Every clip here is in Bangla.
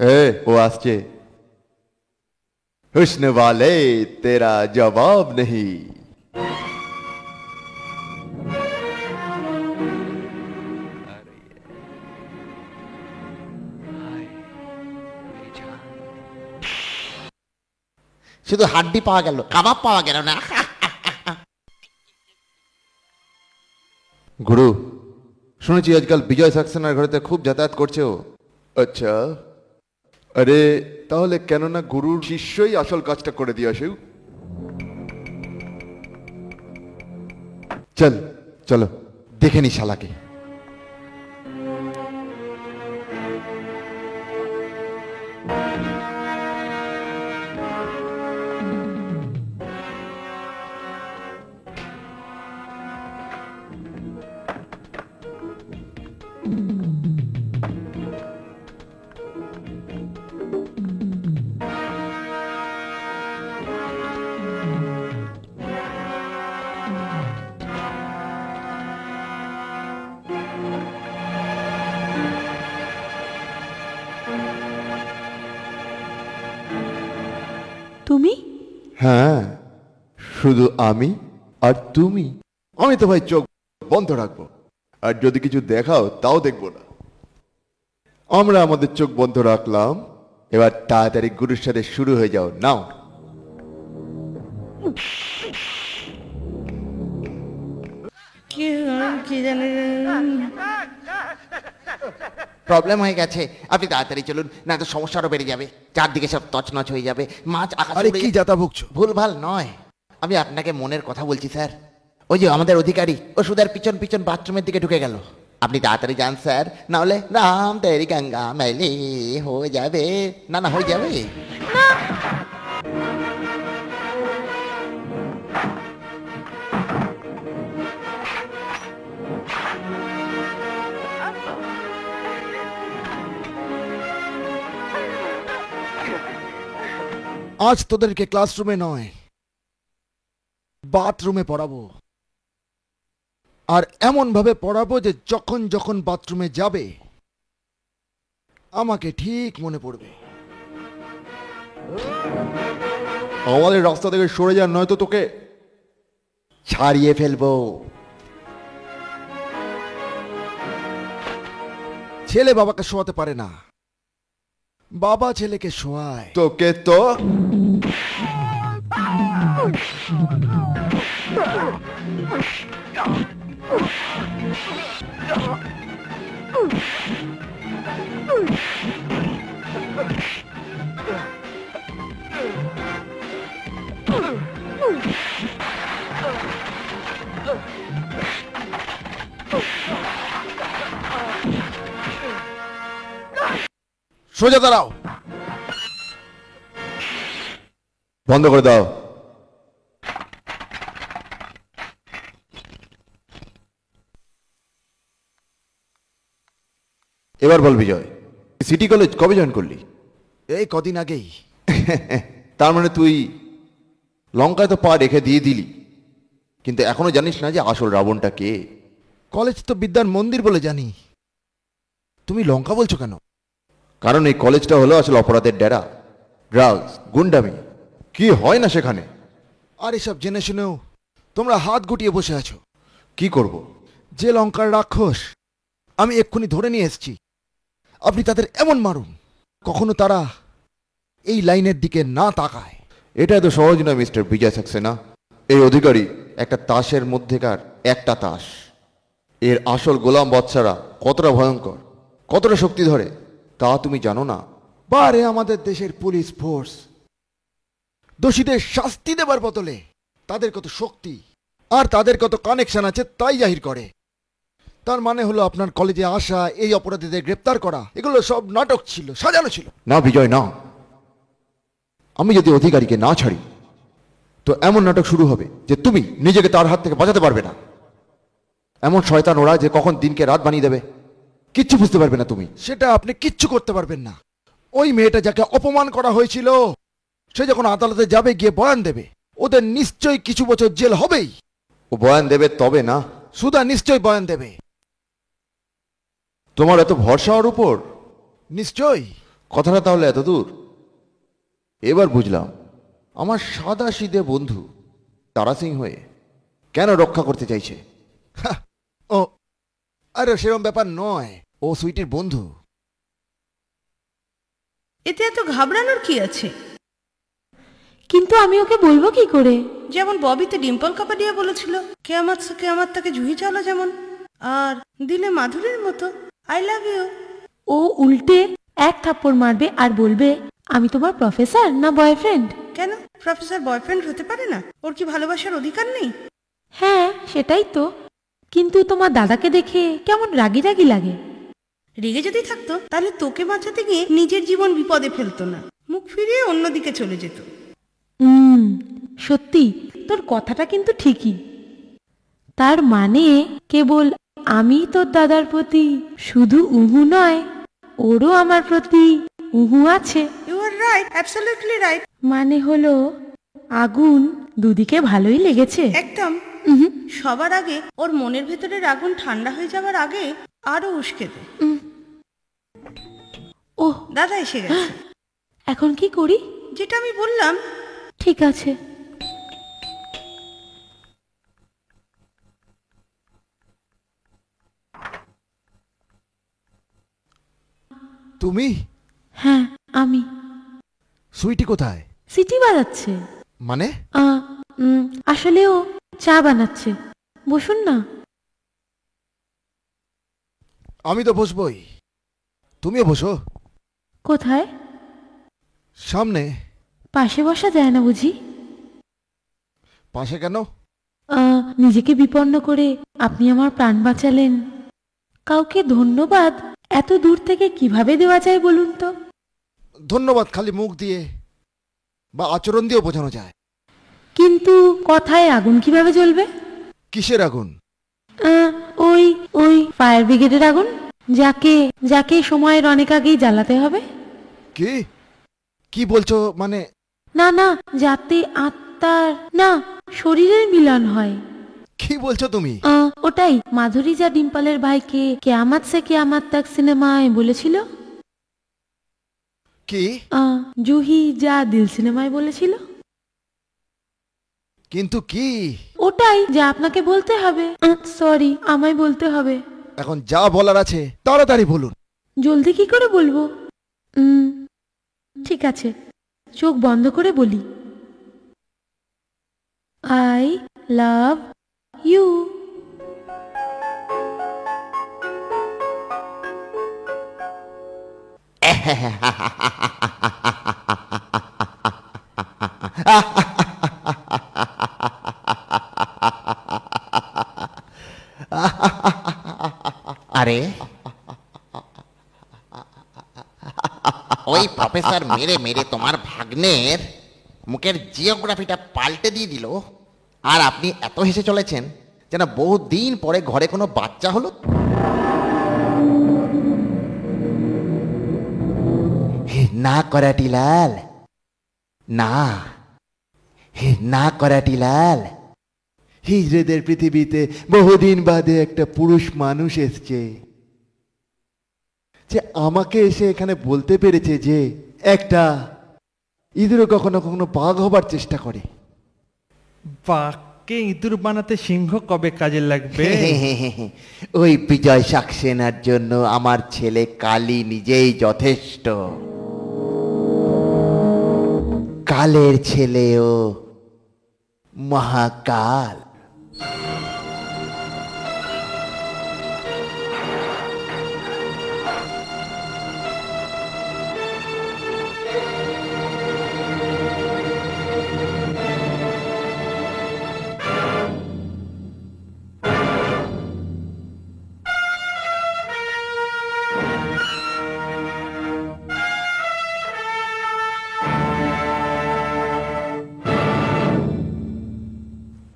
वो आसचे हुस्न वाले तेरा जवाब नहीं। শুধু হাড্ডি পাওয়া গেল, কাবাব পাওয়া গেল না। গুরু, শুনেছি আজকাল বিজয় সাক্সেনার ঘরেতে খুব যাতায়াত করছে ও। আচ্ছা, আরে তাহলে কেন না গুরুর শিষ্যই আসল কাজটা করে দিয়ে আসে। চল চলো দেখে নি শালাকে। তুমি? হ্যাঁ, শুধু আমি আর তুমি। আমি তো ভাই চোখ বন্ধ রাখবো, আর যদি কিছু দেখাও তাও দেখবো না। আমরা আমাদের চোখ বন্ধ রাখলাম, এবার তাড়াতাড়ি গুরুর সাথে শুরু হয়ে যাও। নাও। কি জানি প্রবলেম হয়ে গেছে, আপনি তাড়াতাড়ি চলুন, না তো সমস্যা আরো বেড়ে যাবে। চারদিকে সব তছনছ হয়ে যাবে, মাছ আকাশে আরে উড়ে কি যাবে। যাতা বকছো? ভুলভাল নয়, আমি আপনাকে মনের কথা বলছি স্যার। ওই যে আমাদের অধিকারী, ও সুদার পিছন পিছন বাথরুমের দিকে ঢুকে গেল। আপনি তাড়াতাড়ি যান স্যার, না হলে রাম তেরি গঙ্গা মেলি হয়ে যাবে। না না, হয়ে যাবে। আজ তোদেরকে ক্লাসরুমে নয়, বাথরুমে পড়াবো। আর এমন ভাবে পড়াবো যে যখন যখন বাথরুমে যাবে আমাকে ঠিক মনে পড়বে। আমাদের রাস্তা থেকে সরে যান, নয়তো তোকে ছাড়িয়ে ফেলবো। ছেলে বাবাকে শোয়াতে পারে না, বাবা ছেলেকে শোয়ায়। তোকে তো সোজা দাঁড়াও। বন্ধ করে দাও। এবার বল বিজয়, সিটি কলেজ কবে জয়েন করলি? এই কদিন আগেই। তার মানে তুই লঙ্কায় তো পা রেখে দিয়ে দিলি, কিন্তু এখনো জানিস না যে আসল রাবণটা কে। কলেজ তো বিদ্যার মন্দির বলে জানি, তুমি লঙ্কা বলছো কেন? কারণ এই কলেজটা হলো আসলে অপরাধের ডেরা, ড্রাগস, গুন্ডামি, কি হয় না সেখানে। আর এসব জেনে শুনেও তোমরা হাত গুটিয়ে বসে আছো। কি করব? যে লঙ্কার রাক্ষস আমি এক্ষুনি ধরে নিয়ে এসেছি, আপনি তাদের এমন মারুন কখনো তারা এই লাইনের দিকে না তাকায়। এটা এত সহজ না মিস্টার বিজয় সাক্সেনা। এই অধিকারী একটা তাসের মধ্যেকার একটা তাস। এর আসল গোলাম বাদশারা কতটা ভয়ঙ্কর, কতটা শক্তি ধরে তা তুমি জানো না। বারে আমাদের দেশের পুলিশ ফোর্স দোষীদের শাস্তি দেবার বদলে তাদের কত শক্তি আর তাদের কত কানেকশন আছে তাই জাহির করে। তার মানে হলো আপনার কলেজে আসা, এই অপরাধীদের গ্রেপ্তার করা, এগুলো সব নাটক ছিল, সাজানো ছিল। না বিজয় না, আমি যদি অধিকারীকে না ছাড়ি তো এমন নাটক শুরু হবে যে তুমি নিজেকে তার হাত থেকে বাঁচাতে পারবে না। এমন শয়তান ওরা যে কখন দিনকে রাত বানিয়ে দেবে কিচ্ছু বুঝতে পারবে না তুমি। সেটা আপনি কিচ্ছু করতে পারবেন না। ওই মেয়েটা যাকে অপমান করা হয়েছিল সে যখন আদালতে যাবে গিয়ে বয়ান দেবে, ওদের নিশ্চয়ই কিছু বছর জেল হবেই। ও বয়ান দেবে তবে না? সুধা নিশ্চয়ই বয়ান দেবে। তোমার এত ভরসা ওর উপর? নিশ্চয়ই। কথাটা তাহলে এত দূর? এবার বুঝলাম আমার সাদা সিধে বন্ধু তারা সিং হয়ে কেন রক্ষা করতে চাইছে। হা, ও আরে সেরকম ব্যাপার নয়, ও সুইটির বন্ধু। এতে এত ঘাবড়ানোর কি আছে? কিন্তু আমি ওকে বলবো কি করে? যেমন ববিতে ডিম্পল কাপাডিয়া বলেছিল, কেয়ামাত সে কেয়ামাত তাকে জুহি চাওলা যেমন, আর দিলে মাধুরীর মতো আই লাভ ইউ। ও উল্টে এক থাপ্পড় মারবে আর বলবে আমি তোমার প্রফেসর না বয়ফ্রেন্ড। কেন প্রফেসর বয়ফ্রেন্ড হতে পারে না? ওর কি ভালোবাসার অধিকার নেই? হ্যাঁ সেটাই তো, কিন্তু তোমার দাদাকে দেখে কেমন রাগি রাগি লাগে। রেগে যদি থাকতো তাহলে তোকে বাঁচাতে গিয়ে নিজের জীবন বিপদে ফেলতো না, মুখ ফিরিয়ে অন্যদিকে চলে যেত। সত্যি তোর কথাটা কিন্তু ঠিকই। তার মানে কেবল আমি তোর দাদার প্রতি শুধু উহু নয়, ওরও আমার প্রতি উহু আছে। You are right, absolutely right. মানে হলো আগুন দুদিকে ভালোই লেগেছে। একদম। সবার আগে ওর মনের ভেতরের আগুন ঠান্ডা হয়ে যাওয়ার আগে আরো উস্কে দে। ওহ দাদা এসে গেছে। এখন কি করি? যেটা আমি বললাম। ঠিক আছে। তুমি? হ্যাঁ আমি। সুইটি কোথায়? সিটি বাজাচ্ছে। মানে? আসলে ও চা বানাচ্ছে। বসুন না। আমি তো বসবই, তুমিও বসো। কোথায়? সামনে। পাশে বসা যায় না বুঝি? পাশে কেন? নিজেকে বিপন্ন করে আপনি আমার প্রাণ বাঁচালেন। কাউকে ধন্যবাদ এত দূর থেকে কিভাবে দেওয়া যায় বলুন তো? ধন্যবাদ খালি মুখ দিয়ে বা আচরণ দিয়েও বোঝানো যায়। কিন্তু কথায় আগুন কিভাবে জ্বলবে? কিসের আগুন? ওই ওই ফায়ার ব্রিগেডের আগুন, যাকে যাকে সময়ের অনেক আগেই জ্বালাতে হবে। কি কি বলছো? মানে? না না, যাতে আত্মার না শরীরের মিলন হয়। কি বলছো তুমি? ওটাই মাধুরী যা ডিম্পলের ভাইকে কেয়ামাত সে কেয়ামাত তাক সিনেমায় বলেছিল। কি? জুহি যা দিল সিনেমায় বলেছিল। কিন্তু কি? ওটাই যা আপনাকে বলতে হবে। সরি, আমায় বলতে হবে। এখন যা বলার আছে তাড়াতাড়ি বলুন। জলদি কি করে বলবো? ঠিক আছে, চোখ বন্ধ করে বলি। I love you. আরে ওই প্রফেসর মেরে মেরে তোমার ভাগ্নের মুখের জিওগ্রাফিটা পাল্টে দিয়ে দিল, আর আপনি এত হেসে চলেছেন যেন বহুদিন পরে ঘরে কোনো বাচ্চা হলো। না করাটিলাল, না না করাটিলাল, হিজড়েদের পৃথিবীতে বহুদিন বাদে একটা পুরুষ মানুষ এসছে, যে আমাকে এসে এখানে বলতে পেরেছে যে একটা ইঁদুরও কখনো কখনো বাঘ হবার চেষ্টা করে। বাঘকে ইঁদুর বানাতে সিংহ কবে কাজে লাগবে? ওই বিজয় সাক্সেনার জন্য আমার ছেলে কালী নিজেই যথেষ্ট। কালের ছেলেও মহাকাল।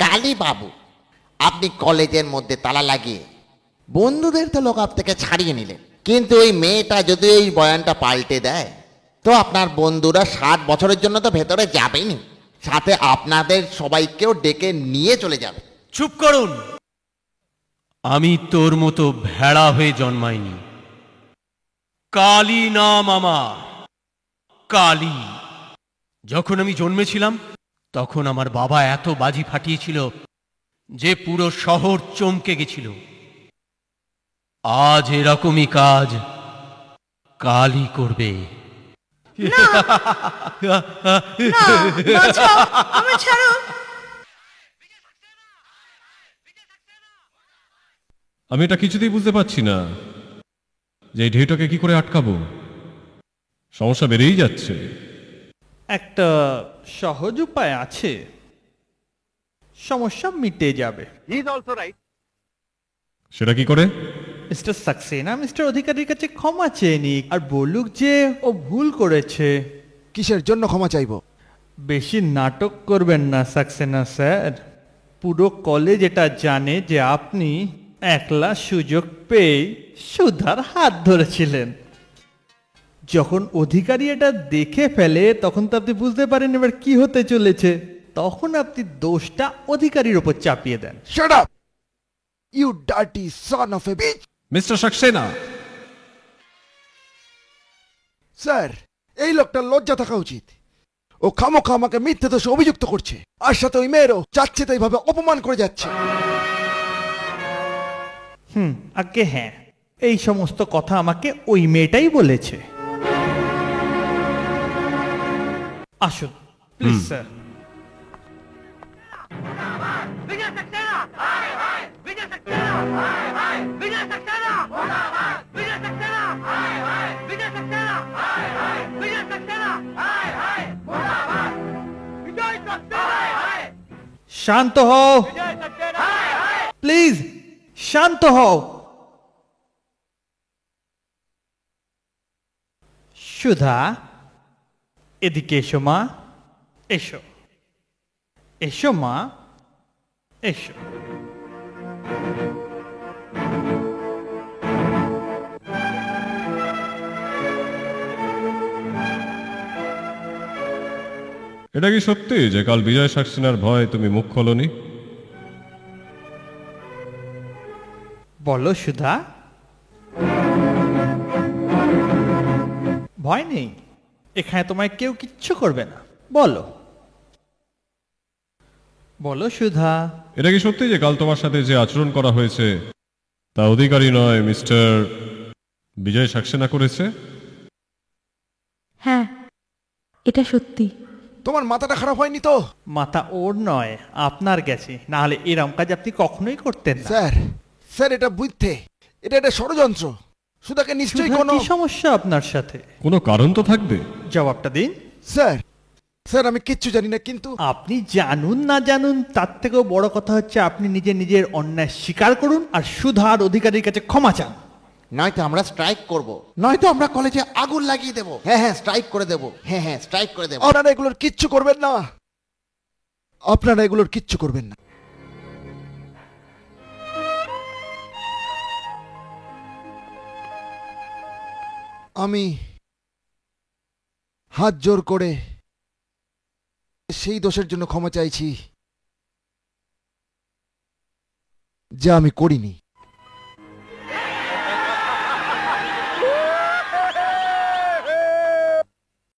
কালী বাবু, আপনি কলেজের মধ্যে তালা লাগিয়ে বন্ধুদের তো লোক থেকে ছাড়িয়ে নিলেন, কিন্তু ওই মেয়েটা যদি এই বয়ানটা পাল্টে দেয় তো আপনার বন্ধুরা 60 বছরের জন্য তো ভেতরে যাবেনি, সাথে আপনাদের সবাইকেও ডেকে নিয়ে চলে যাবে। চুপ করুন। আমি তোর মতো ভেড়া হয়ে জন্মাইনি। কালী নাম আমার। কালী। যখন আমি জন্মেছিলাম তখন আমার বাবা এত বাজি ফাটিয়েছিল যে পুরো শহর চমকে গেছিল। আজ এরকমই কাজ কালী করবে। না, বাঁচাও, আমায় ছাড়ো। আমি এটা কিছুতেই বুঝতে পারছি না যে এই ঢেউটাকে কি করে আটকাবো। সমস্যা বেড়েই যাচ্ছে। একটা সহজ উপায় আছে, সমস্যা মিটে যাবে। সেটা কি করে? মিস্টার সাক্সেনা মিস্টার অধিকারীর কাছে ক্ষমা চেয়ে নিক আর বলুক যে ও ভুল করেছে। কিসের জন্য ক্ষমা চাইবো? বেশি নাটক করবেন না সাক্সেনা স্যার। পুরো কলেজ এটা জানে যে আপনি একলা সুযোগ পেয়ে সুধার হাত ধরেছিলেন। যখন অধিকারী এটা দেখে ফেলে তখন তো আপনি বুঝতে পারেন এবার কি হতে চলেছে। তখন আপনি দোষটা অধিকারীর ওপর চাপিয়ে দেন। Shut up! You dirty son of a bitch! Mister Saxena, sir, এই লোকটার লজ্জা থাকা উচিত। ও খামোখা আমাকে মিথ্যে দোষে অভিযুক্ত করছে, আর সাথে ওই মেয়েরও যাচ্ছে তো এইভাবে অপমান করে যাচ্ছে। আগে হ্যাঁ, এই সমস্ত কথা আমাকে ওই মেয়েটাই বলেছে। আসুন প্লিজ স্যার। শান্ত হও প্লিজ, শান্ত হও। সুধা, এদিকে এসো মা, এসো এসো মা, এসো। এটা কি সত্যি যে কাল বিজয় সাক্সেনার ভয় তুমি মুখ খোলনি? বলো সুধা। ভয় নেই, এখানে তোমায় কেউ কিচ্ছু করবে না। বলো বলো সুধা। এটা কি সত্যি যে কাল তোমার সাথে যে আচরণ করা হয়েছে তা অধিকারী নয় মিস্টার বিজয় সাক্সেনা করেছে? হ্যাঁ, এটা সত্যি। তোমার মাথাটা খারাপ হয়নি তো? মাথা ওর নয়, আপনার গেছে, না হলে এরম কাজ আপনি কখনোই করতেন না। স্যার, স্যার, এটা বুঝতে, এটা একটা ষড়যন্ত্র। সুধাকে নিশ্চয়ই সুধার কোনো কি সমস্যা আপনার সাথে? কোনো কারণ তো থাকবে। জবাবটা দিন। স্যার, স্যার, আমি কিচ্ছু জানি না, কিন্তু আপনি জানুন না জানুন তার থেকেও বড় কথা হচ্ছে আপনি নিজের অন্যায় স্বীকার করুন আর সুধার অধিকারীর কাছে ক্ষমা চান। নয়তো আমরা স্ট্রাইক করব, নয়তো আমরা কলেজে আগুন লাগিয়ে দেব। হ্যাঁ হ্যাঁ, স্ট্রাইক করে দেব। হ্যাঁ হ্যাঁ, স্ট্রাইক করে দেব। আপনারা এগুলোর কিচ্ছু করবেন না। আপনারা এগুলোর কিচ্ছু করবেন না। আমি হাত জোর করে সেই দোষের জন্য ক্ষমা চাইছি যা আমি করিনি।